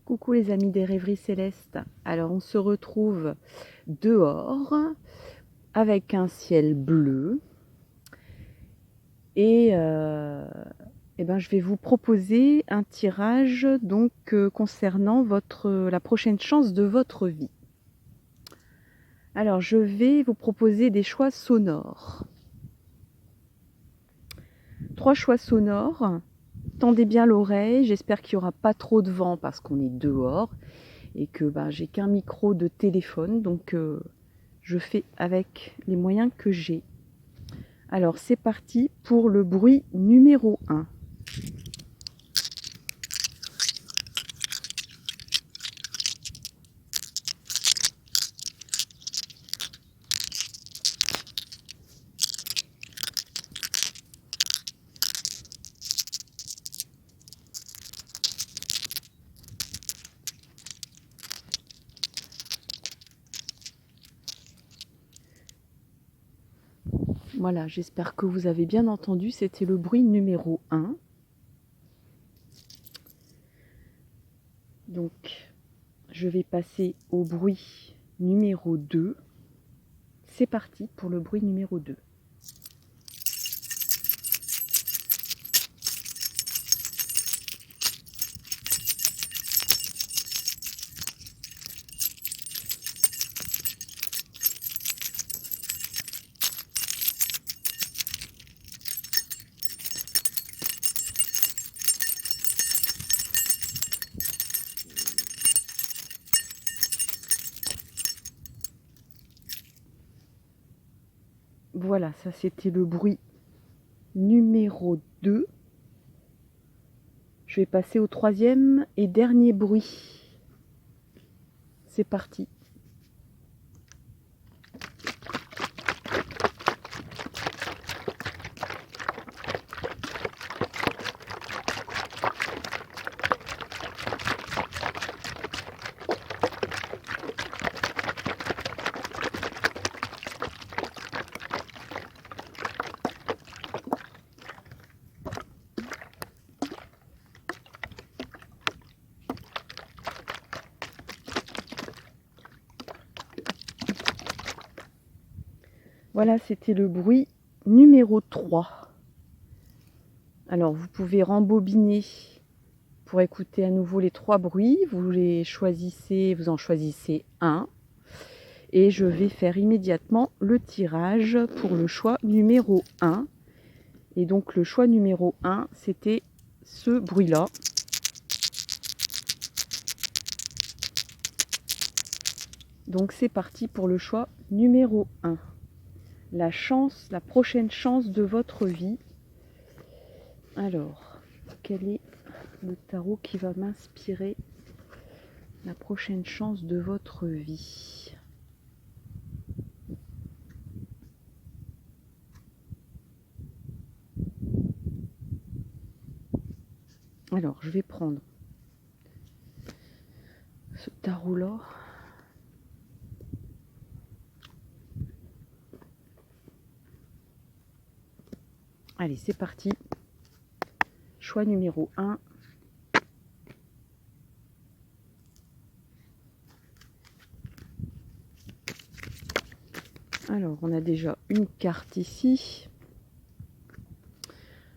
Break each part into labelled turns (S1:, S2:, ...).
S1: Coucou les amis des rêveries célestes. Alors on se retrouve dehors avec un ciel bleu et, je vais vous proposer un tirage donc concernant la prochaine chance de votre vie. Alors je vais vous proposer des choix sonores. 3 choix sonores. Tendez bien l'oreille, j'espère qu'il n'y aura pas trop de vent parce qu'on est dehors et que j'ai qu'un micro de téléphone, donc je fais avec les moyens que j'ai. Alors c'est parti pour le bruit numéro 1. Voilà, j'espère que vous avez bien entendu, c'était le bruit numéro 1. Donc, je vais passer au bruit numéro 2. C'est parti pour le bruit numéro 2. Voilà, ça c'était le bruit numéro 2. Je vais passer au 3e et dernier bruit. C'est parti. Voilà, c'était le bruit numéro 3. Alors, vous pouvez rembobiner pour écouter à nouveau les 3 bruits. Vous en choisissez un. Et je vais faire immédiatement le tirage pour le choix numéro 1. Et donc, le choix numéro 1, c'était ce bruit-là. Donc, c'est parti pour le choix numéro 1. La prochaine chance de votre vie. Alors, quel est le tarot qui va m'inspirer la prochaine chance de votre vie? Alors, je vais prendre ce tarot-là. Allez, c'est parti. Choix numéro 1. Alors, on a déjà une carte ici.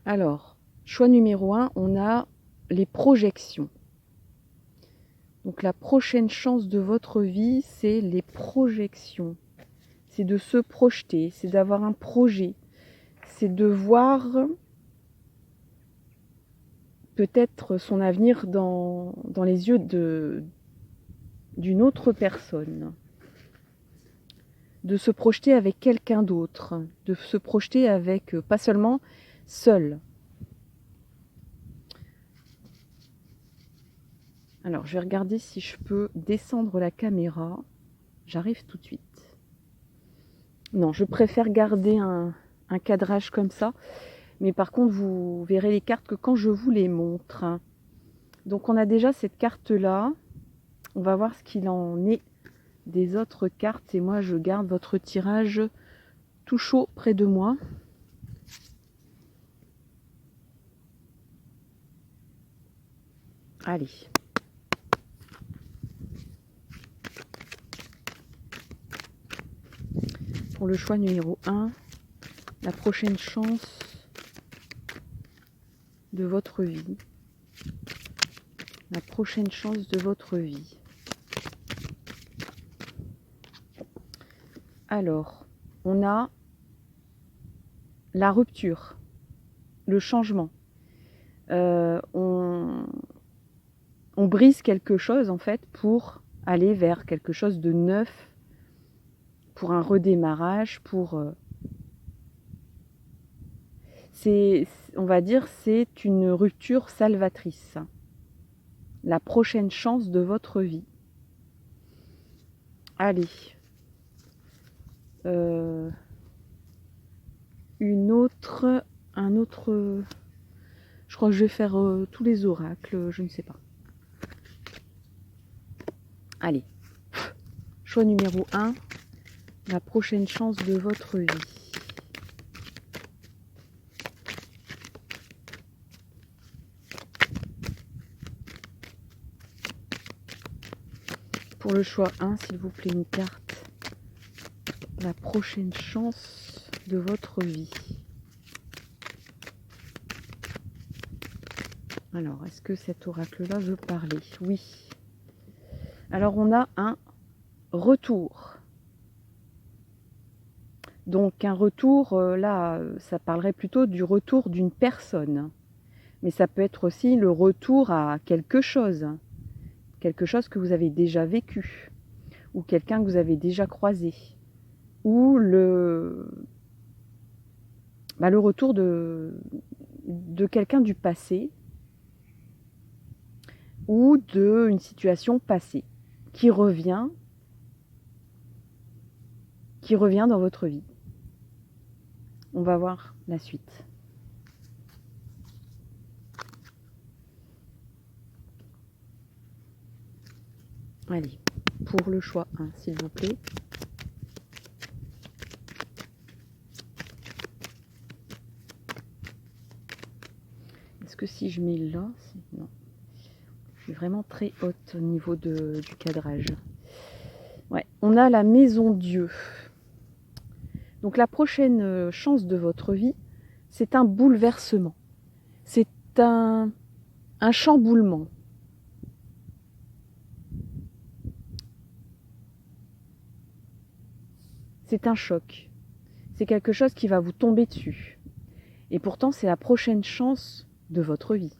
S1: Alors, choix numéro 1, on a les projections. Donc, la prochaine chance de votre vie, c'est les projections. C'est de se projeter, c'est d'avoir un projet. C'est de voir peut-être son avenir dans les yeux d'une autre personne. De se projeter avec quelqu'un d'autre. De se projeter avec, pas seulement seul. Alors, je vais regarder si je peux descendre la caméra. J'arrive tout de suite. Non, je préfère garder un cadrage comme ça. Mais par contre, vous verrez les cartes que quand je vous les montre. Donc, on a déjà cette carte-là. On va voir ce qu'il en est des autres cartes. Et moi, je garde votre tirage tout chaud près de moi. Allez. Pour le choix numéro 1, la prochaine chance de votre vie. La prochaine chance de votre vie. Alors, on a la rupture, le changement. On brise quelque chose en fait pour aller vers quelque chose de neuf, pour un redémarrage, pour... on va dire, c'est une rupture salvatrice. La prochaine chance de votre vie. Allez. Un autre... Je crois que je vais faire tous les oracles, je ne sais pas. Allez. Choix numéro 1. La prochaine chance de votre vie. Pour le choix 1, s'il vous plaît, une carte. La prochaine chance de votre vie. Alors, est-ce que cet oracle-là veut parler? Oui. Alors, on a un retour. Donc, un retour, là, ça parlerait plutôt du retour d'une personne. Mais ça peut être aussi le retour à quelque chose. Quelque chose que vous avez déjà vécu. Ou quelqu'un que vous avez déjà croisé. Ou le retour de quelqu'un du passé. Ou d'une situation passée. Qui revient dans votre vie. On va voir la suite. Allez, pour le choix 1, s'il vous plaît. Est-ce que si je mets là, non. Je suis vraiment très haute au niveau du cadrage. Ouais, on a la maison Dieu. Donc la prochaine chance de votre vie, c'est un bouleversement. C'est un chamboulement. C'est un choc. C'est quelque chose qui va vous tomber dessus. Et pourtant, c'est la prochaine chance de votre vie.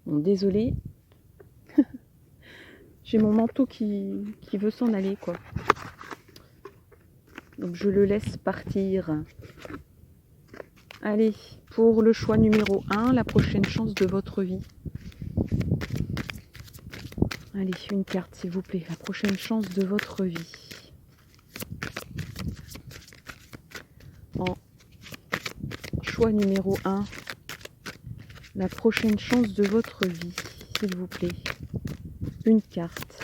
S1: Bon, désolée. J'ai mon manteau qui veut s'en aller, quoi. Donc je le laisse partir. Allez, pour le choix numéro 1, la prochaine chance de votre vie. Allez, une carte s'il vous plaît, la prochaine chance de votre vie. En choix numéro 1, la prochaine chance de votre vie, s'il vous plaît. Une carte.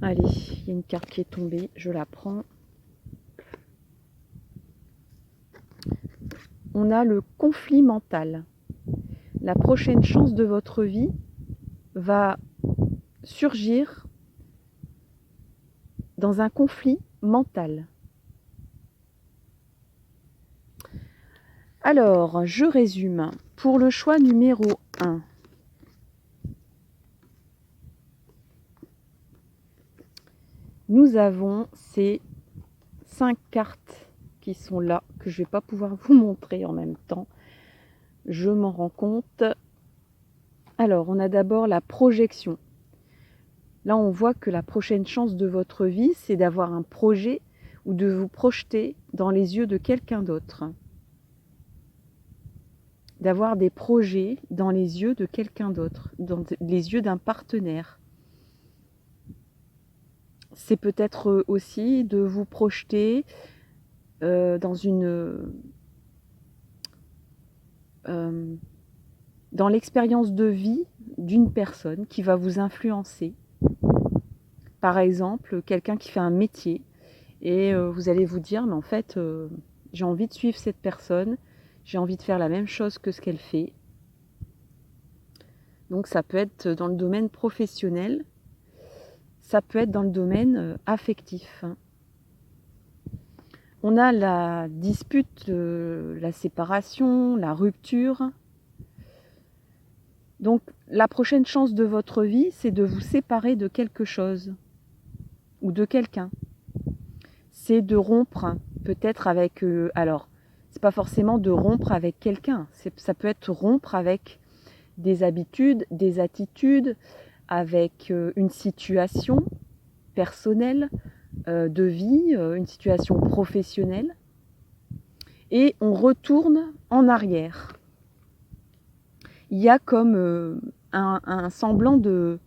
S1: Allez, il y a une carte qui est tombée, je la prends. On a le conflit mental. La prochaine chance de votre vie va surgir dans un conflit mental. Alors, je résume. Pour le choix numéro 1, nous avons ces 5 cartes qui sont là, que je ne vais pas pouvoir vous montrer en même temps. Je m'en rends compte. Alors, on a d'abord la projection. Là, on voit que la prochaine chance de votre vie, c'est d'avoir un projet ou de vous projeter dans les yeux de quelqu'un d'autre. D'avoir des projets dans les yeux de quelqu'un d'autre, dans les yeux d'un partenaire. C'est peut-être aussi de vous projeter dans l'expérience de vie d'une personne qui va vous influencer. par exemple, quelqu'un qui fait un métier et vous allez vous dire, mais en fait, j'ai envie de suivre cette personne, j'ai envie de faire la même chose que ce qu'elle fait. Donc ça peut être dans le domaine professionnel, ça peut être dans le domaine affectif. On a la dispute, la séparation, la rupture. Donc la prochaine chance de votre vie, c'est de vous séparer de quelque chose ou de quelqu'un. C'est de rompre peut-être avec... alors, c'est pas forcément de rompre avec quelqu'un, ça peut être rompre avec des habitudes, des attitudes, avec une situation personnelle, de vie, une situation professionnelle, et on retourne en arrière. Il y a comme un semblant de,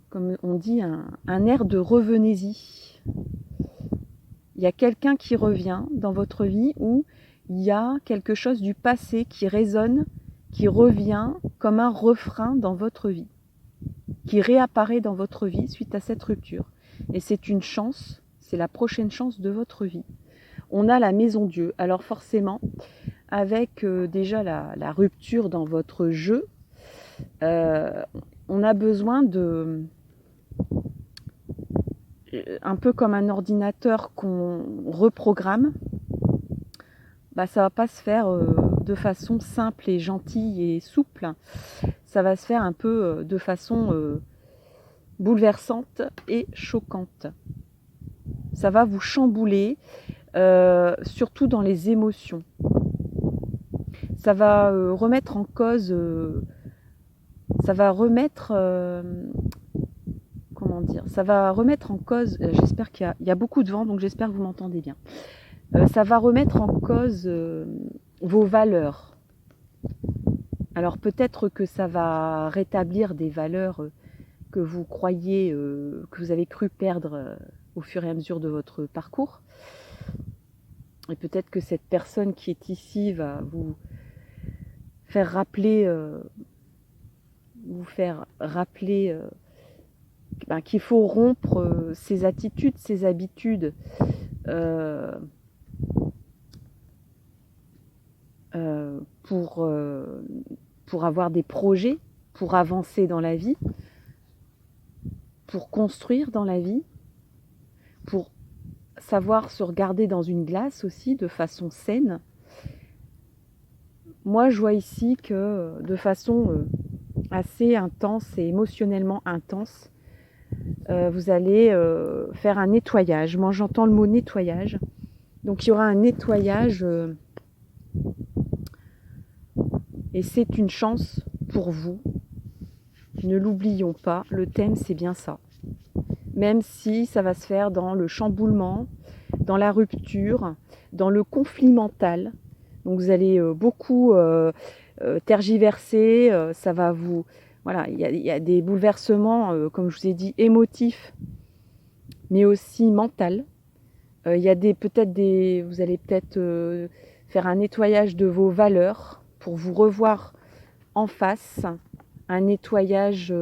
S1: comme on dit, un air de revenez-y. Il y a quelqu'un qui revient dans votre vie, où il y a quelque chose du passé qui résonne, qui revient comme un refrain dans votre vie, qui réapparaît dans votre vie suite à cette rupture. Et c'est une chance, c'est la prochaine chance de votre vie. On a la maison Dieu. Alors forcément, avec déjà la rupture dans votre jeu, on a besoin de... un peu comme un ordinateur qu'on reprogramme, bah, ça ne va pas se faire de façon simple et gentille et souple. Ça va se faire un peu de façon bouleversante et choquante. Ça va vous chambouler, surtout dans les émotions. Ça va remettre en cause, ça va remettre, comment dire, ça va remettre en cause, j'espère qu'il y a beaucoup de vent, donc j'espère que vous m'entendez bien. Ça va remettre en cause vos valeurs. Alors peut-être que ça va rétablir des valeurs que vous croyez, que vous avez cru perdre au fur et à mesure de votre parcours. Et peut-être que cette personne qui est ici va vous faire rappeler, qu'il faut rompre ses attitudes, ses habitudes, pour avoir des projets, pour avancer dans la vie, pour construire dans la vie, pour savoir se regarder dans une glace aussi de façon saine. Moi, je vois ici que de façon assez intense et émotionnellement intense, vous allez faire un nettoyage. Moi, j'entends le mot nettoyage. Donc, il y aura un nettoyage et c'est une chance pour vous. Ne l'oublions pas, le thème, c'est bien ça. Même si ça va se faire dans le chamboulement, dans la rupture, dans le conflit mental. Donc vous allez beaucoup tergiverser, ça va vous... Voilà, il y a des bouleversements, comme je vous ai dit, émotifs, mais aussi mental. Il y a vous allez peut-être faire un nettoyage de vos valeurs pour vous revoir en face, un nettoyage...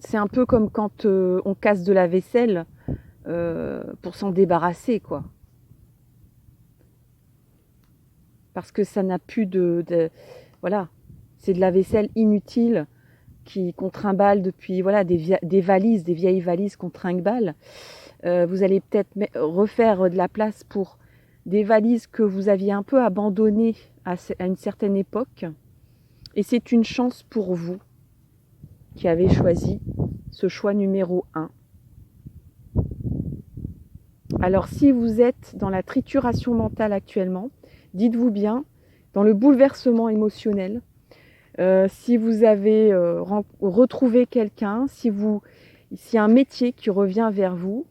S1: c'est un peu comme quand on casse de la vaisselle pour s'en débarrasser, quoi. Parce que ça n'a plus voilà, c'est de la vaisselle inutile qu'on trimballe depuis, voilà, des valises, des vieilles valises qu'on trimballe. Vous allez peut-être refaire de la place pour des valises que vous aviez un peu abandonnées à une certaine époque. Et c'est une chance pour vous qui avez choisi ce choix numéro 1. Alors si vous êtes dans la trituration mentale actuellement, dites-vous bien, dans le bouleversement émotionnel, si vous avez retrouvé quelqu'un, s'il y a un métier qui revient vers vous,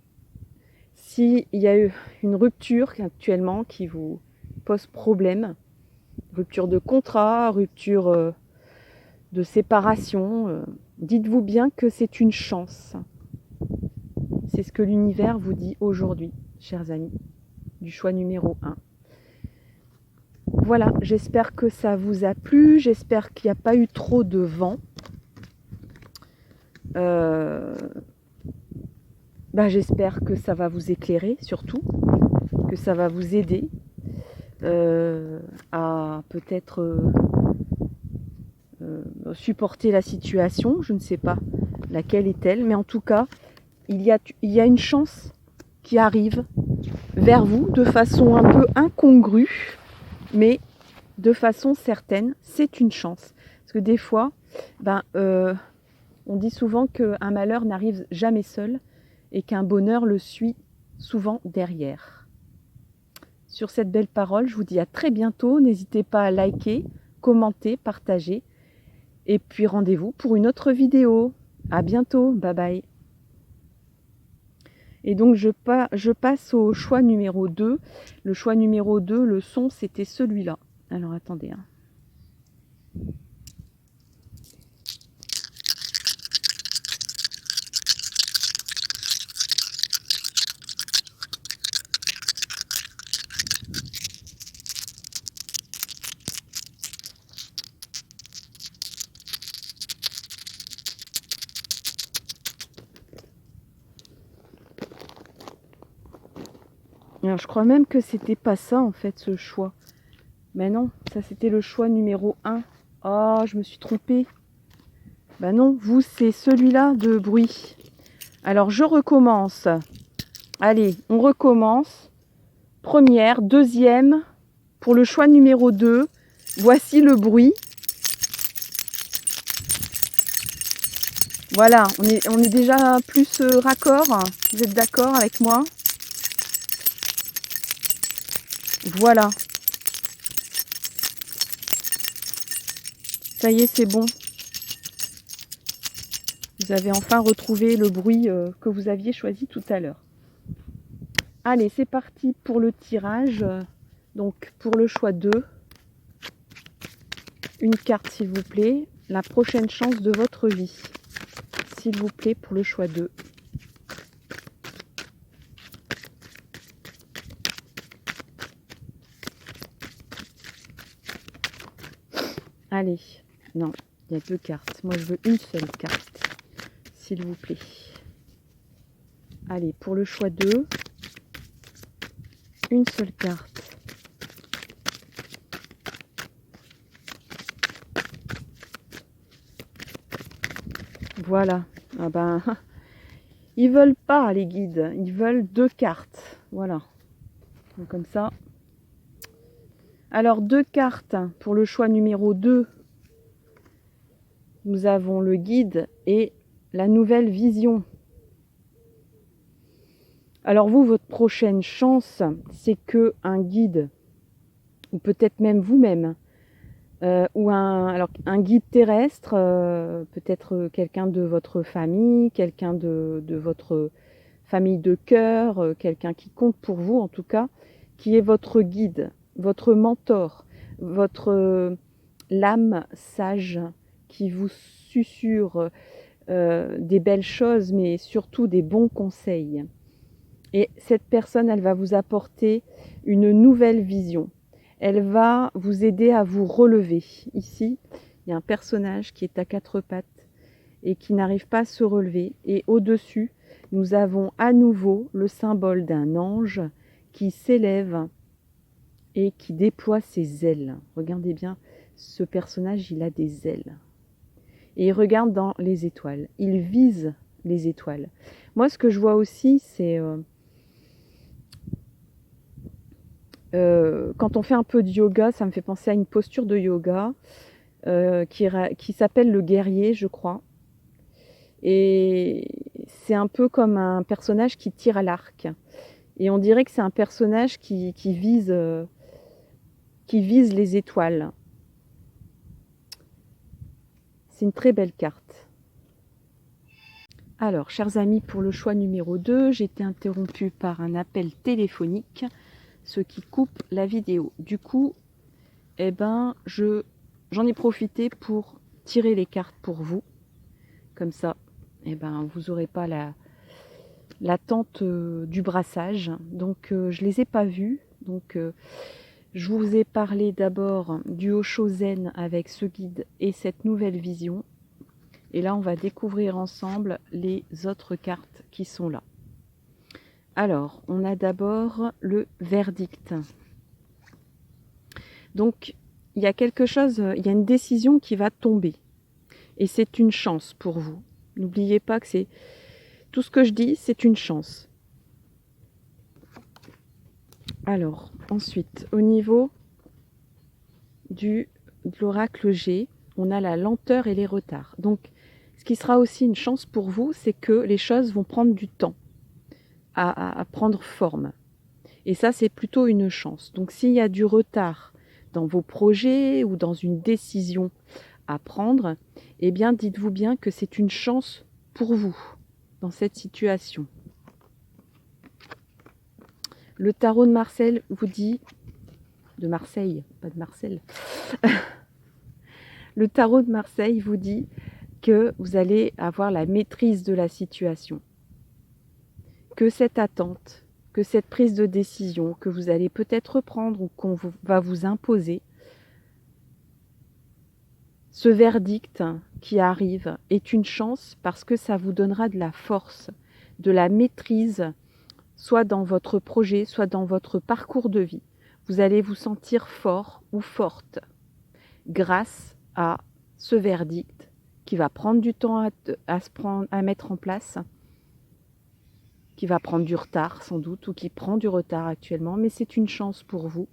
S1: s'il y a eu une rupture actuellement qui vous pose problème, rupture de contrat, rupture de séparation, dites-vous bien que c'est une chance. C'est ce que l'univers vous dit aujourd'hui, chers amis, du choix numéro 1. Voilà, j'espère que ça vous a plu, j'espère qu'il n'y a pas eu trop de vent. J'espère que ça va vous éclairer, surtout, que ça va vous aider à peut-être supporter la situation. Je ne sais pas laquelle est-elle, mais en tout cas, il y a une chance qui arrive vers vous de façon un peu incongrue, mais de façon certaine, c'est une chance. Parce que des fois, on dit souvent qu'un malheur n'arrive jamais seul et qu'un bonheur le suit souvent derrière. Sur cette belle parole, je vous dis à très bientôt. N'hésitez pas à liker, commenter, partager. Et puis rendez-vous pour une autre vidéo. À bientôt, bye bye. Et donc je passe au choix numéro 2. Le choix numéro 2, le son, c'était celui-là. Alors attendez. Alors, je crois même que c'était pas ça en fait ce choix. Mais non, ça c'était le choix numéro 1. Oh, je me suis trompée. Ben non, vous c'est celui-là de bruit. Alors je recommence. Allez, on recommence. Première, deuxième. Pour le choix numéro 2, voici le bruit. Voilà, on est déjà plus raccord. Vous êtes d'accord avec moi? Voilà. Ça y est, c'est bon. Vous avez enfin retrouvé le bruit que vous aviez choisi tout à l'heure. Allez, c'est parti pour le tirage. Donc, pour le choix 2, une carte s'il vous plaît. La prochaine chance de votre vie. S'il vous plaît, pour le choix 2. Allez, non, il y a 2 cartes. Moi, je veux une seule carte, s'il vous plaît. Allez, pour le choix 2, une seule carte. Voilà. Ah ben, ils veulent pas les guides, ils veulent 2 cartes. Voilà. Donc, comme ça. Alors, 2 cartes pour le choix numéro 2. Nous avons le guide et la nouvelle vision. Alors vous, votre prochaine chance, c'est que un guide, ou peut-être même vous-même, ou un guide terrestre, peut-être quelqu'un de votre famille, quelqu'un de votre famille de cœur, quelqu'un qui compte pour vous en tout cas, qui est votre guide, votre mentor, votre l'âme sage qui vous susurre des belles choses, mais surtout des bons conseils. Et cette personne, elle va vous apporter une nouvelle vision. Elle va vous aider à vous relever. Ici, il y a un personnage qui est à 4 pattes et qui n'arrive pas à se relever. Et au-dessus, nous avons à nouveau le symbole d'un ange qui s'élève et qui déploie ses ailes. Regardez bien, ce personnage, il a des ailes. Et il regarde dans les étoiles. Il vise les étoiles. Moi, ce que je vois aussi, c'est... quand on fait un peu de yoga, ça me fait penser à une posture de yoga qui s'appelle le guerrier, je crois. Et c'est un peu comme un personnage qui tire à l'arc. Et on dirait que c'est un personnage qui vise les étoiles. C'est une très belle carte. Alors, chers amis, pour le choix numéro 2, j'ai été interrompue par un appel téléphonique, ce qui coupe la vidéo. Du coup, j'en ai profité pour tirer les cartes pour vous. Comme ça, vous n'aurez pas l'attente du brassage. Donc, je ne les ai pas vues. Donc, je vous ai parlé d'abord du Osho Zen avec ce guide et cette nouvelle vision. Et là, on va découvrir ensemble les autres cartes qui sont là. Alors, on a d'abord le verdict. Donc, il y a quelque chose, il y a une décision qui va tomber. Et c'est une chance pour vous. N'oubliez pas que c'est tout ce que je dis, c'est une chance. Alors, ensuite, au niveau de l'oracle G, on a la lenteur et les retards. Donc, ce qui sera aussi une chance pour vous, c'est que les choses vont prendre du temps à prendre forme. Et ça, c'est plutôt une chance. Donc, s'il y a du retard dans vos projets ou dans une décision à prendre, eh bien, dites-vous bien que c'est une chance pour vous dans cette situation. Le tarot de Marseille vous dit, de Marseille, pas de Marcel. Le tarot de Marseille vous dit que vous allez avoir la maîtrise de la situation. Que cette attente, que cette prise de décision que vous allez peut-être prendre ou qu'on va vous imposer, ce verdict qui arrive est une chance parce que ça vous donnera de la force, de la maîtrise, soit dans votre projet, soit dans votre parcours de vie. Vous allez vous sentir fort ou forte grâce à ce verdict qui va prendre du temps à mettre en place, qui va prendre du retard sans doute, ou qui prend du retard actuellement, mais c'est une chance pour vous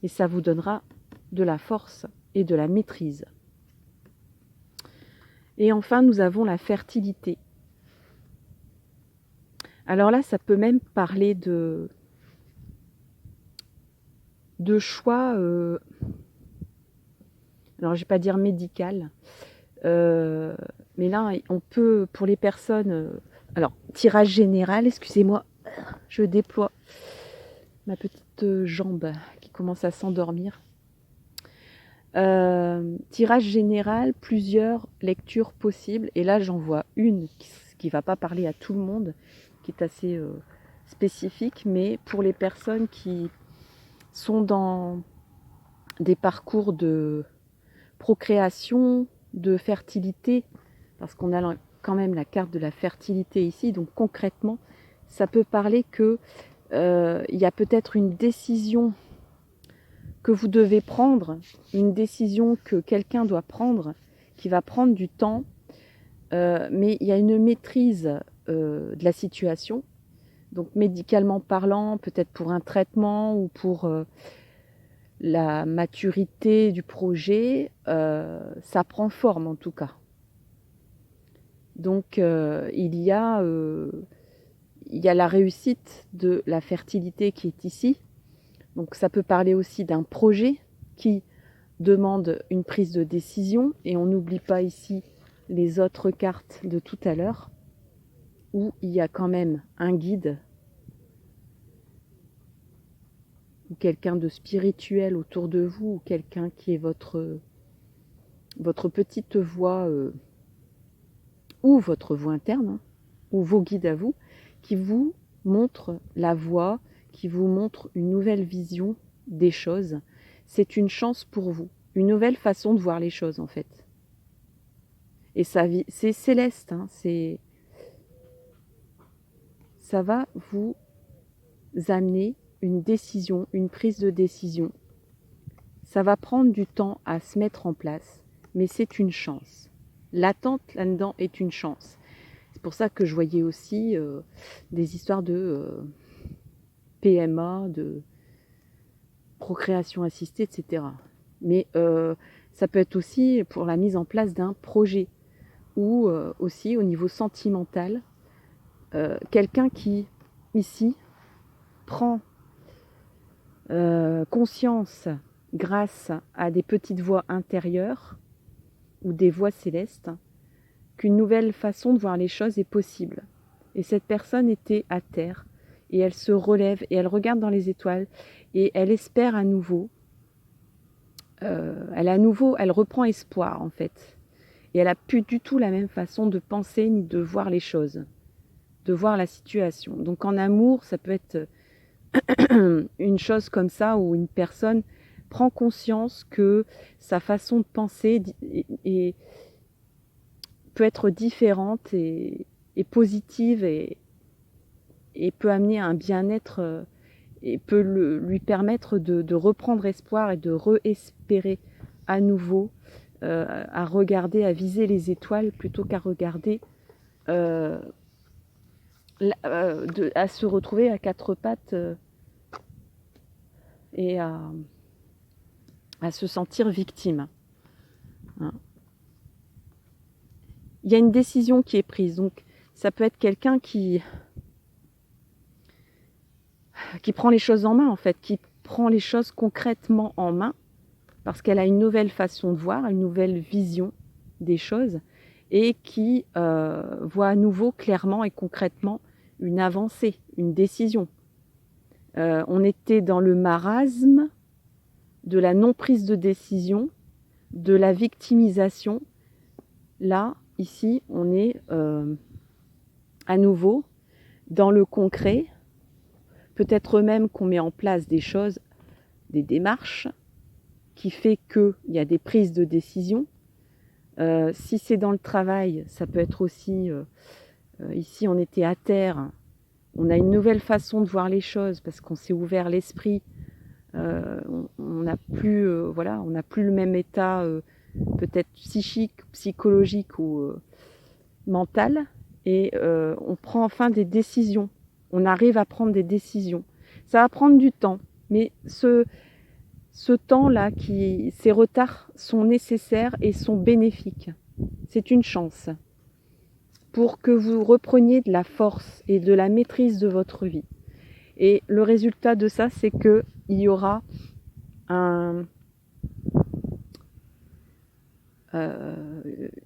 S1: et ça vous donnera de la force et de la maîtrise. Et enfin, nous avons la fertilité. Alors là, ça peut même parler de choix, alors je ne vais pas dire médical, mais là, on peut, pour les personnes, alors tirage général, excusez-moi, je déploie ma petite jambe qui commence à s'endormir. Tirage général, plusieurs lectures possibles, et là j'en vois une qui ne va pas parler à tout le monde, qui est assez spécifique, mais pour les personnes qui sont dans des parcours de procréation, de fertilité, parce qu'on a quand même la carte de la fertilité ici, donc concrètement, ça peut parler que il y a peut-être une décision que vous devez prendre, une décision que quelqu'un doit prendre, qui va prendre du temps, mais il y a une maîtrise de la situation, donc médicalement parlant, peut-être pour un traitement ou pour la maturité du projet, ça prend forme en tout cas. Donc il y a la réussite de la fertilité qui est ici. Donc ça peut parler aussi d'un projet qui demande une prise de décision, et on n'oublie pas ici les autres cartes de tout à l'heure, où il y a quand même un guide ou quelqu'un de spirituel autour de vous, ou quelqu'un qui est votre petite voix ou votre voix interne, hein, ou vos guides à vous, qui vous montrent la voie, qui vous montrent une nouvelle vision des choses. C'est une chance pour vous, une nouvelle façon de voir les choses en fait. Et ça, c'est céleste, hein, ça va vous amener une décision, une prise de décision. Ça va prendre du temps à se mettre en place, mais c'est une chance. L'attente là-dedans est une chance. C'est pour ça que je voyais aussi des histoires de PMA, de procréation assistée, etc. Mais ça peut être aussi pour la mise en place d'un projet, ou aussi au niveau sentimental, quelqu'un qui, ici, prend conscience grâce à des petites voix intérieures ou des voix célestes qu'une nouvelle façon de voir les choses est possible. Et cette personne était à terre, et elle se relève et elle regarde dans les étoiles et elle espère à nouveau. Elle reprend espoir en fait. Et elle n'a plus du tout la même façon de penser ni de voir les choses, de voir la situation. Donc en amour, ça peut être une chose comme ça, où une personne prend conscience que sa façon de penser peut être différente et positive et peut amener à un bien-être et peut lui permettre de reprendre espoir et de re-espérer à nouveau, à regarder, à viser les étoiles plutôt qu'à regarder, à se retrouver à quatre pattes et à se sentir victime. Hein. Il y a une décision qui est prise, donc ça peut être quelqu'un qui prend les choses en main en fait, qui prend les choses concrètement en main, parce qu'elle a une nouvelle façon de voir, une nouvelle vision des choses, et qui voit à nouveau clairement et concrètement une avancée, une décision. On était dans le marasme de la non-prise de décision, de la victimisation. Là, ici, on est à nouveau dans le concret. Peut-être même qu'on met en place des choses, des démarches, qui fait qu'il y a des prises de décision. Si c'est dans le travail, ça peut être aussi, ici on était à terre, on a une nouvelle façon de voir les choses parce qu'on s'est ouvert l'esprit, on n'a plus, voilà, on n'a plus le même état peut-être psychique, psychologique ou mental, et on prend enfin des décisions, on arrive à prendre des décisions. Ça va prendre du temps, mais ce temps-là, ces retards sont nécessaires et sont bénéfiques. C'est une chance pour que vous repreniez de la force et de la maîtrise de votre vie. Et le résultat de ça, c'est qu'il y aura un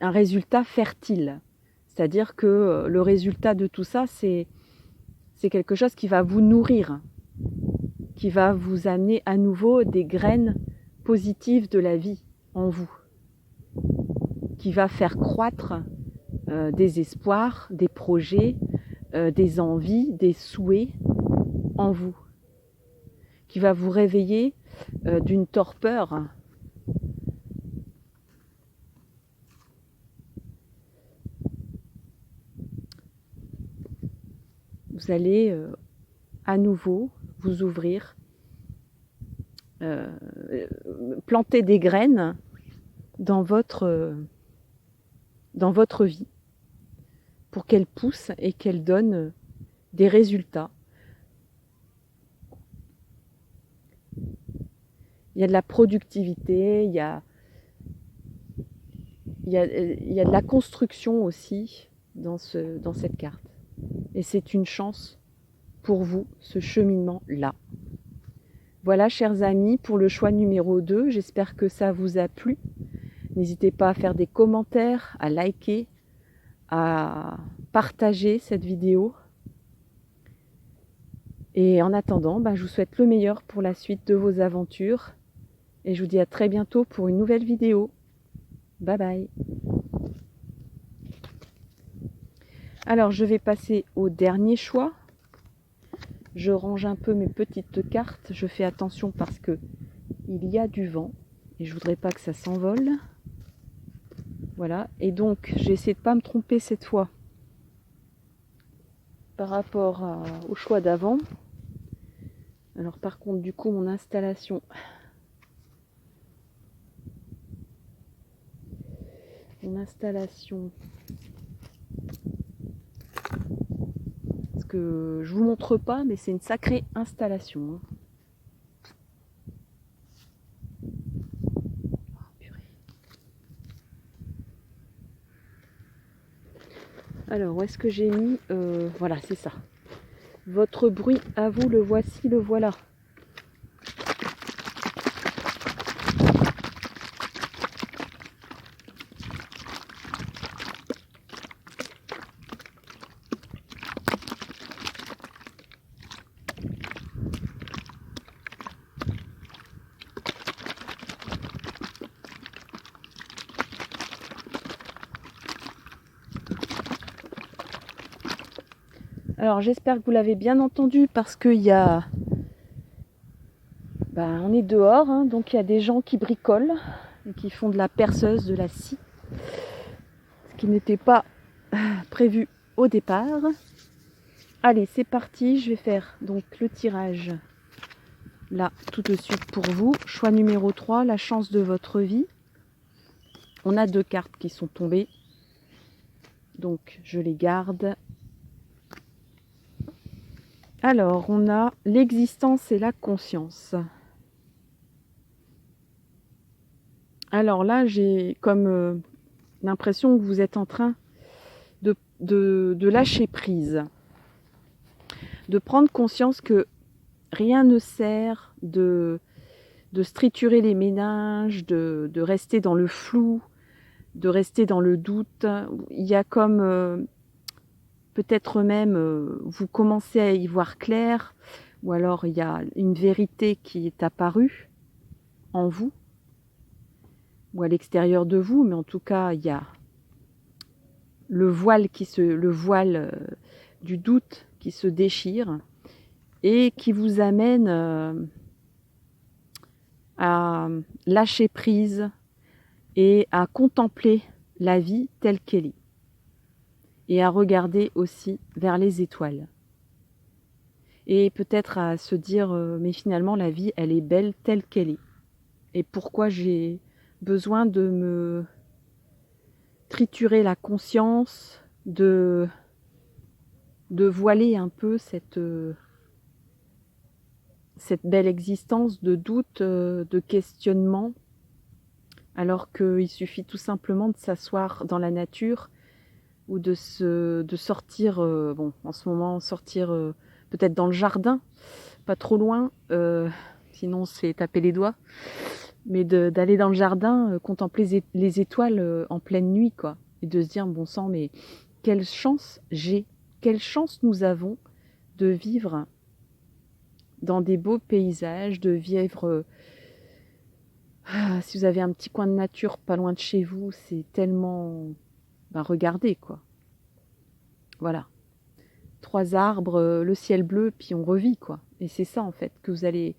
S1: résultat fertile. C'est-à-dire que le résultat de tout ça, c'est quelque chose qui va vous nourrir, qui va vous amener à nouveau des graines positives de la vie en vous, qui va faire croître des espoirs, des projets, des envies, des souhaits en vous, qui va vous réveiller d'une torpeur vous allez à nouveau vous ouvrir, planter des graines dans votre vie pour qu'elles poussent et qu'elles donnent des résultats. Il y a de la productivité, il y a de la construction aussi dans cette carte. Et c'est une chance pour vous, ce cheminement-là. Voilà, chers amis, pour le choix numéro 2. J'espère que ça vous a plu. N'hésitez pas à faire des commentaires, à liker, à partager cette vidéo. Et en attendant, je vous souhaite le meilleur pour la suite de vos aventures. Et je vous dis à très bientôt pour une nouvelle vidéo. Bye bye. Alors, je vais passer au dernier choix. Je range un peu mes petites cartes. Je fais attention parce que il y a du vent et je voudrais pas que ça s'envole. Voilà. Et donc, j'ai essayé de pas me tromper cette fois par rapport au choix d'avant. Alors, par contre, du coup, mon installation... Parce que je vous montre pas, mais c'est une sacrée installation. Alors, où est-ce que j'ai mis voilà, c'est ça. Votre bruit à vous, le voici, le voilà. Alors j'espère que vous l'avez bien entendu parce qu'il y a... on est dehors, hein, donc il y a des gens qui bricolent et qui font de la perceuse, de la scie. Ce qui n'était pas prévu au départ. Allez, c'est parti, je vais faire donc le tirage là tout de suite pour vous. Choix numéro 3, la chance de votre vie. On a 2 cartes qui sont tombées, donc je les garde. Alors, on a l'existence et la conscience. Alors là, j'ai comme l'impression que vous êtes en train de lâcher prise, de prendre conscience que rien ne sert de se triturer les méninges, de rester dans le flou, de rester dans le doute. Il y a comme peut-être même vous commencez à y voir clair, ou alors il y a une vérité qui est apparue en vous, ou à l'extérieur de vous, mais en tout cas il y a le voile du doute qui se déchire et qui vous amène à lâcher prise et à contempler la vie telle qu'elle est, et à regarder aussi vers les étoiles, et peut-être à se dire mais finalement la vie elle est belle telle qu'elle est, et pourquoi j'ai besoin de me triturer la conscience, de voiler un peu cette belle existence de doute, de questionnement, alors qu'il suffit tout simplement de s'asseoir dans la nature, ou de sortir, bon en ce moment sortir peut-être dans le jardin, pas trop loin, sinon on se fait taper les doigts, mais d'aller dans le jardin, contempler les étoiles en pleine nuit, quoi, et de se dire bon sang, mais quelle chance j'ai, quelle chance nous avons de vivre dans des beaux paysages, de vivre si vous avez un petit coin de nature pas loin de chez vous, c'est tellement... regardez quoi. Voilà. 3 arbres, le ciel bleu, puis on revit quoi. Et c'est ça en fait que vous allez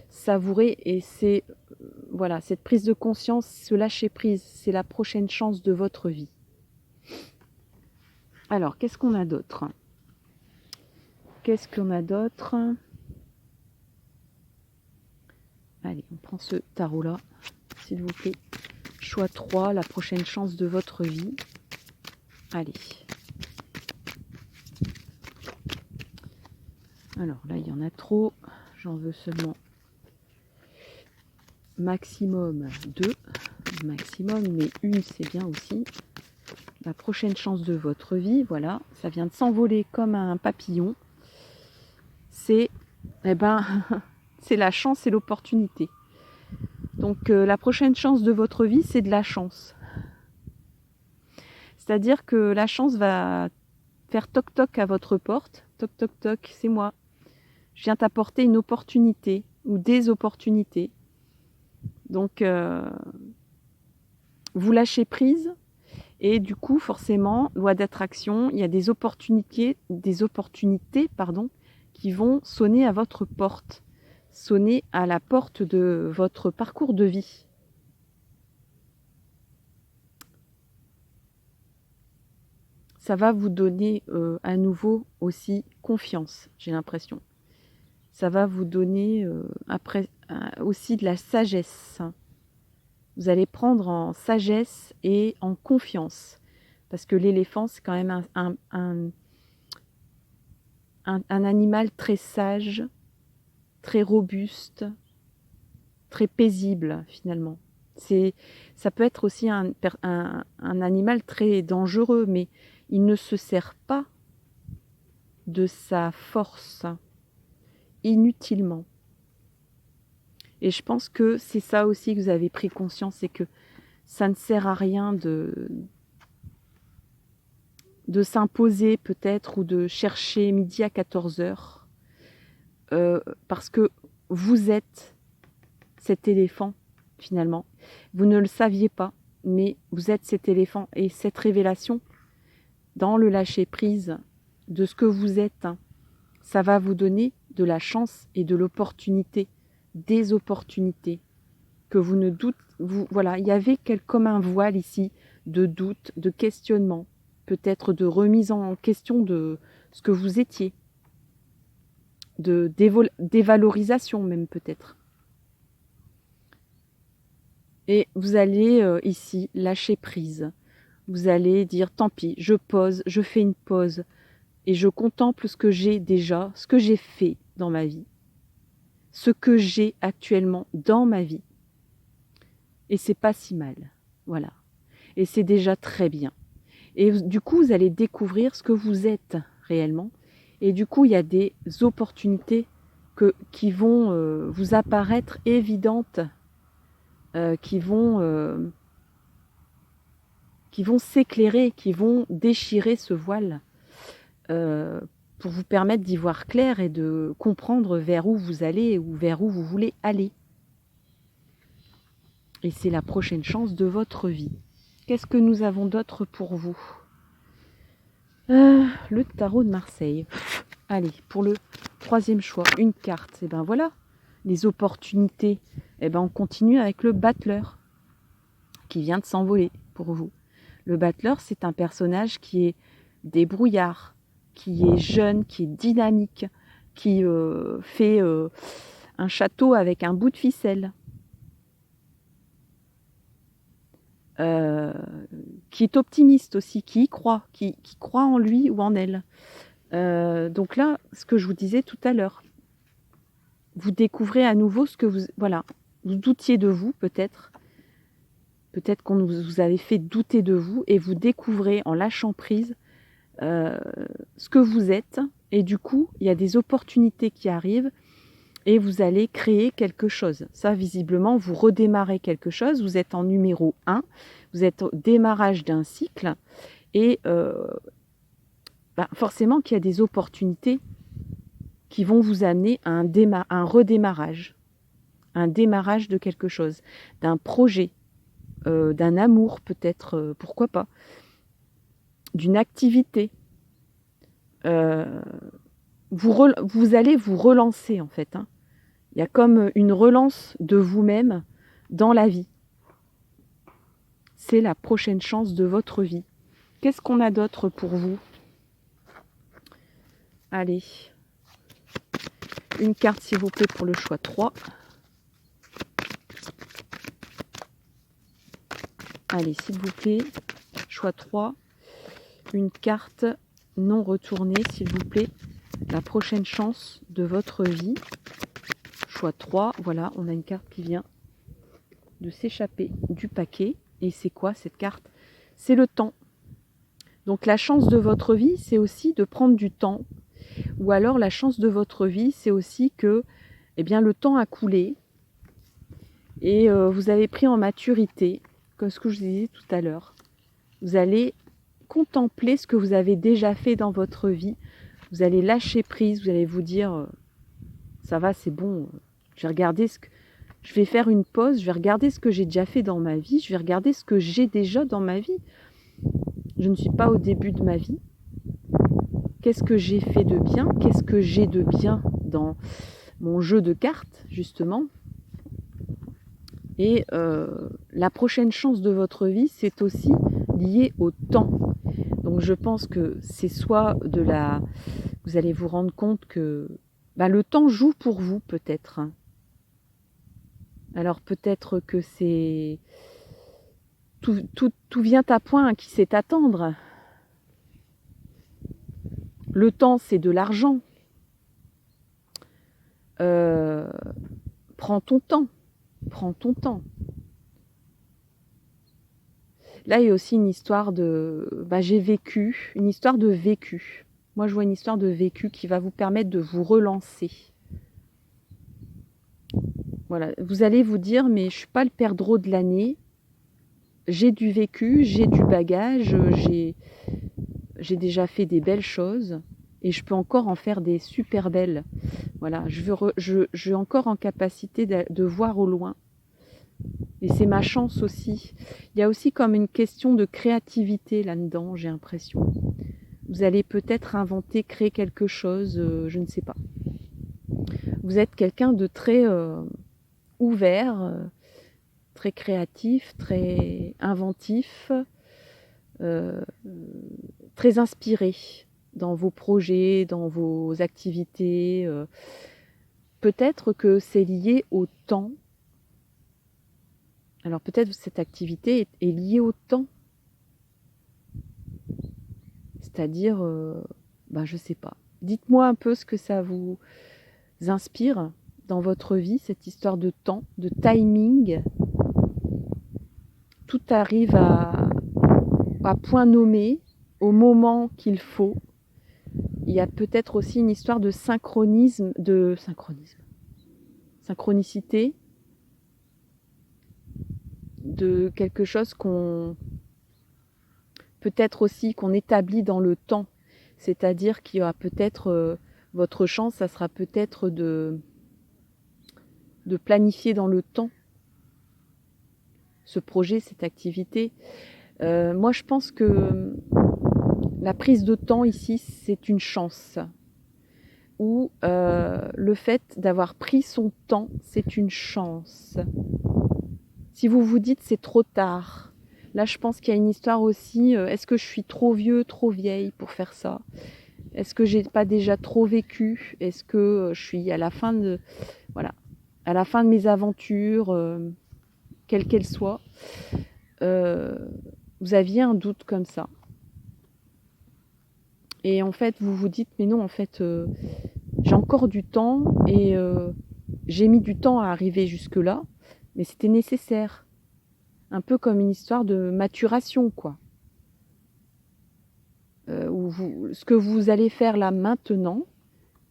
S1: savourer, et c'est voilà, cette prise de conscience, ce lâcher prise, c'est la prochaine chance de votre vie. Alors, qu'est-ce qu'on a d'autre? Allez, on prend ce tarot-là, s'il vous plaît. Choix 3, la prochaine chance de votre vie. Allez. Alors là, il y en a trop. J'en veux seulement maximum 2. Maximum, mais une, c'est bien aussi. La prochaine chance de votre vie, voilà. Ça vient de s'envoler comme un papillon. C'est... c'est la chance et l'opportunité. Donc la prochaine chance de votre vie, c'est de la chance. C'est-à-dire que la chance va faire toc-toc à votre porte. Toc, toc, toc, c'est moi. Je viens t'apporter une opportunité ou des opportunités. Donc vous lâchez prise, et du coup forcément, loi d'attraction, il y a des opportunités qui vont sonner à votre porte. Sonner à la porte de votre parcours de vie. Ça va vous donner à nouveau aussi confiance, j'ai l'impression. Ça va vous donner après aussi de la sagesse. Vous allez prendre en sagesse et en confiance. Parce que l'éléphant, c'est quand même un animal très sage, très robuste, très paisible finalement. Ça peut être aussi un animal très dangereux, mais il ne se sert pas de sa force inutilement. Et je pense que c'est ça aussi que vous avez pris conscience, c'est que ça ne sert à rien de s'imposer peut-être, ou de chercher midi à 14h, parce que vous êtes cet éléphant finalement. Vous ne le saviez pas, mais vous êtes cet éléphant, et cette révélation dans le lâcher prise de ce que vous êtes, ça va vous donner de la chance et de l'opportunité, des opportunités que vous ne doutez. Voilà, il y avait comme un voile ici de doute, de questionnement, peut-être de remise en question de ce que vous étiez, de dévalorisation même peut-être. Et vous allez ici lâcher prise. Vous allez dire tant pis, je pose, je fais une pause et je contemple ce que j'ai déjà, ce que j'ai fait dans ma vie, ce que j'ai actuellement dans ma vie. Et c'est pas si mal, voilà. Et c'est déjà très bien. Et du coup, vous allez découvrir ce que vous êtes réellement. Et du coup, il y a des opportunités qui vont vous apparaître évidentes, qui vont s'éclairer, qui vont déchirer ce voile pour vous permettre d'y voir clair et de comprendre vers où vous allez ou vers où vous voulez aller. Et c'est la prochaine chance de votre vie. Qu'est-ce que nous avons d'autre pour vous? Le tarot de Marseille. Allez, pour le troisième choix, une carte. Et ben voilà, les opportunités. Et ben on continue avec le battleur qui vient de s'envoler pour vous. Le battleur, c'est un personnage qui est débrouillard, qui est jeune, qui est dynamique, qui fait un château avec un bout de ficelle. Qui est optimiste aussi, qui y croit, qui croit en lui ou en elle. Donc là, ce que je vous disais tout à l'heure, vous découvrez à nouveau ce que vous doutiez de vous peut-être qu'on vous avait fait douter de vous, et vous découvrez en lâchant prise ce que vous êtes, et du coup, il y a des opportunités qui arrivent, et vous allez créer quelque chose. Ça, visiblement, vous redémarrez quelque chose, vous êtes en numéro 1, vous êtes au démarrage d'un cycle, et forcément qu'il y a des opportunités qui vont vous amener à un redémarrage, un démarrage de quelque chose, d'un projet, d'un amour peut-être, pourquoi pas, d'une activité. Vous allez vous relancer en fait. Il y a comme une relance de vous-même dans la vie. C'est la prochaine chance de votre vie. Qu'est-ce qu'on a d'autre pour vous? Allez, une carte s'il vous plaît pour le choix 3. Allez, s'il vous plaît, choix 3. Une carte non retournée, s'il vous plaît. La prochaine chance de votre vie. Choix 3, voilà, on a une carte qui vient de s'échapper du paquet. Et c'est quoi cette carte? C'est le temps. Donc la chance de votre vie, c'est aussi de prendre du temps. Ou alors la chance de votre vie, c'est aussi que le temps a coulé et vous avez pris en maturité, comme ce que je vous disais tout à l'heure. Vous allez contempler ce que vous avez déjà fait dans votre vie. Vous allez lâcher prise, vous allez vous dire ça va, c'est bon, je vais faire une pause, je vais regarder ce que j'ai déjà fait dans ma vie, je vais regarder ce que j'ai déjà dans ma vie. Je ne suis pas au début de ma vie. Qu'est-ce que j'ai fait de bien? Qu'est-ce que j'ai de bien dans mon jeu de cartes, justement? Et la prochaine chance de votre vie, c'est aussi lié au temps. Donc je pense que c'est soit vous allez vous rendre compte que le temps joue pour vous peut-être. Alors peut-être que c'est... Tout vient à point à qui sait attendre. Le temps, c'est de l'argent. Prends ton temps. Prends ton temps. Là, il y a aussi une histoire de... j'ai vécu, une histoire de vécu. Moi, je vois une histoire de vécu qui va vous permettre de vous relancer. Voilà, vous allez vous dire, mais je ne suis pas le perdreau de l'année. J'ai du vécu, j'ai du bagage, j'ai déjà fait des belles choses et je peux encore en faire des super belles. Voilà, je suis encore en capacité de voir au loin. Et c'est ma chance aussi. Il y a aussi comme une question de créativité là-dedans, j'ai l'impression. Vous allez peut-être inventer, créer quelque chose, je ne sais pas. Vous êtes quelqu'un de très ouvert, très créatif, très inventif. très inspiré dans vos projets, dans vos activités. Peut-être que c'est lié au temps. Alors peut-être que cette activité est liée au temps. C'est-à-dire, je sais pas. Dites-moi un peu ce que ça vous inspire dans votre vie, cette histoire de temps, de timing. Tout arrive à point nommé, au moment qu'il faut. Il y a peut-être aussi une histoire de synchronicité, de quelque chose peut-être aussi qu'on établit dans le temps. C'est-à-dire qu'il y aura peut-être, votre chance, ça sera peut-être de planifier dans le temps ce projet, cette activité. Moi, je pense que la prise de temps ici, c'est une chance. Ou le fait d'avoir pris son temps, c'est une chance. Si vous vous dites c'est trop tard, là je pense qu'il y a une histoire aussi, est-ce que je suis trop vieux, trop vieille pour faire ça? Est-ce que j'ai pas déjà trop vécu? Est-ce que je suis à la fin de mes aventures, quelles qu'elles soient? Vous aviez un doute comme ça. Et en fait, vous vous dites, mais non, en fait, j'ai encore du temps et j'ai mis du temps à arriver jusque-là, mais c'était nécessaire. Un peu comme une histoire de maturation, quoi. Ce que vous allez faire là maintenant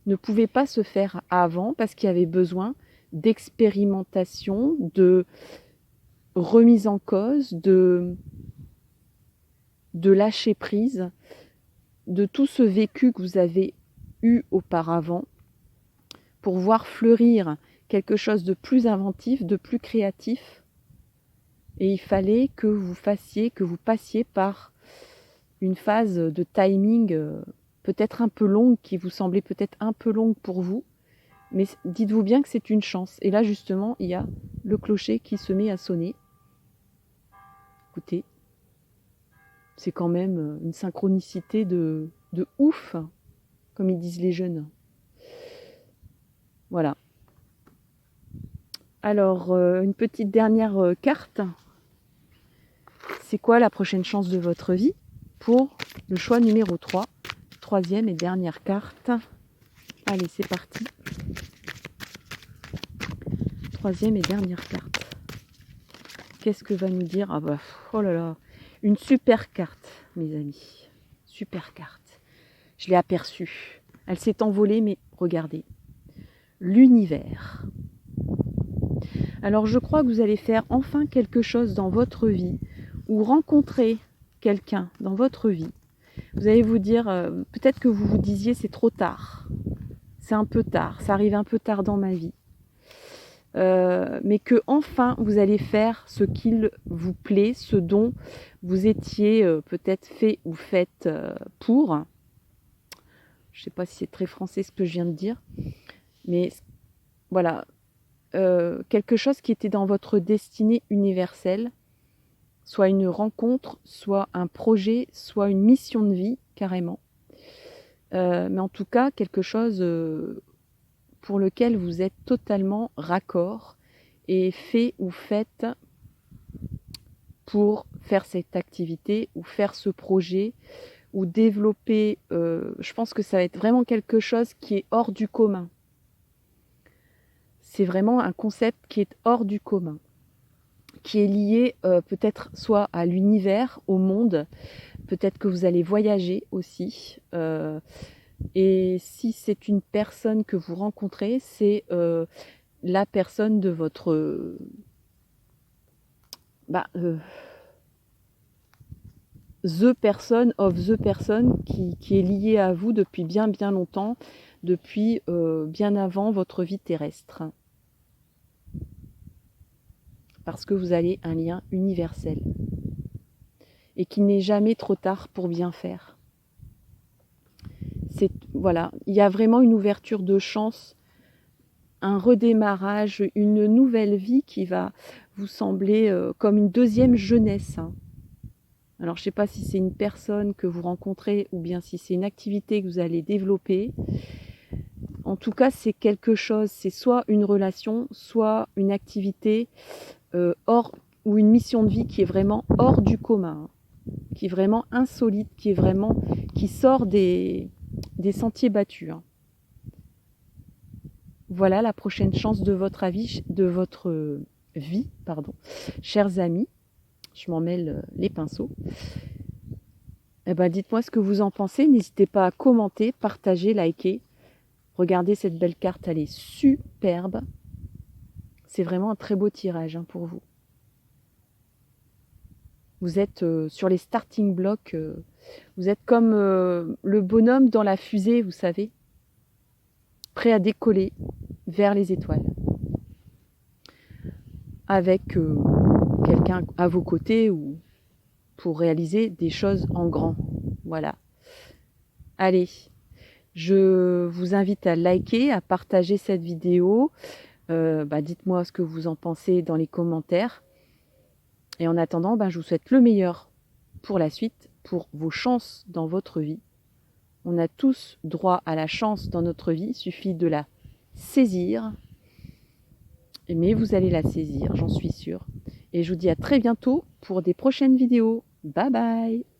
S1: ne pouvait pas se faire avant parce qu'il y avait besoin d'expérimentation, de remise en cause, de lâcher prise, de tout ce vécu que vous avez eu auparavant pour voir fleurir quelque chose de plus inventif, de plus créatif. Et il fallait que vous passiez par une phase de timing peut-être un peu longue, qui vous semblait peut-être un peu longue pour vous, mais dites-vous bien que c'est une chance. Et là justement, il y a le clocher qui se met à sonner. Écoutez, c'est quand même une synchronicité de ouf, comme ils disent les jeunes. Voilà. Alors, une petite dernière carte. C'est quoi la prochaine chance de votre vie? Pour le choix numéro 3, troisième et dernière carte. Allez, c'est parti. Troisième et dernière carte. Qu'est-ce que va nous dire? Ah bah, oh là là, une super carte, mes amis. Super carte. Je l'ai aperçue. Elle s'est envolée, mais regardez. L'univers. Alors, je crois que vous allez faire enfin quelque chose dans votre vie ou rencontrer quelqu'un dans votre vie. Vous allez vous dire, peut-être que vous vous disiez c'est trop tard. C'est un peu tard, ça arrive un peu tard dans ma vie. Mais que enfin vous allez faire ce qu'il vous plaît, ce dont vous étiez peut-être fait ou faite pour. Je ne sais pas si c'est très français ce que je viens de dire, mais voilà, quelque chose qui était dans votre destinée universelle, soit une rencontre, soit un projet, soit une mission de vie carrément. Mais en tout cas, quelque chose pour lequel vous êtes totalement raccord et fait ou faites pour faire cette activité ou faire ce projet ou développer, je pense que ça va être vraiment quelque chose qui est hors du commun. C'est vraiment un concept qui est hors du commun, qui est lié peut-être soit à l'univers, au monde, peut-être que vous allez voyager aussi. Et si c'est une personne que vous rencontrez, c'est la personne de votre... the person of the person qui est liée à vous depuis bien longtemps, depuis bien avant votre vie terrestre. Parce que vous avez un lien universel. Et qu'il n'est jamais trop tard pour bien faire. Voilà, il y a vraiment une ouverture de chance, un redémarrage, une nouvelle vie qui va vous sembler comme une deuxième jeunesse. Alors, je ne sais pas si c'est une personne que vous rencontrez ou bien si c'est une activité que vous allez développer. En tout cas, c'est quelque chose, c'est soit une relation, soit une activité hors ou une mission de vie qui est vraiment hors du commun, qui est vraiment insolite, qui sort des sentiers battus. Voilà la prochaine chance de votre vie, chers amis. Je m'en mêle les pinceaux. Eh ben, dites-moi ce que vous en pensez. N'hésitez pas à commenter, partager, liker. Regardez cette belle carte, elle est superbe. C'est vraiment un très beau tirage pour vous. Vous êtes sur les starting blocks. Vous êtes comme le bonhomme dans la fusée, vous savez, prêt à décoller vers les étoiles. Avec quelqu'un à vos côtés ou pour réaliser des choses en grand. Voilà. Allez, je vous invite à liker, à partager cette vidéo. Dites-moi ce que vous en pensez dans les commentaires. Et en attendant, je vous souhaite le meilleur pour la suite, pour vos chances dans votre vie. On a tous droit à la chance dans notre vie, il suffit de la saisir. Mais vous allez la saisir, j'en suis sûre. Et je vous dis à très bientôt pour des prochaines vidéos. Bye bye!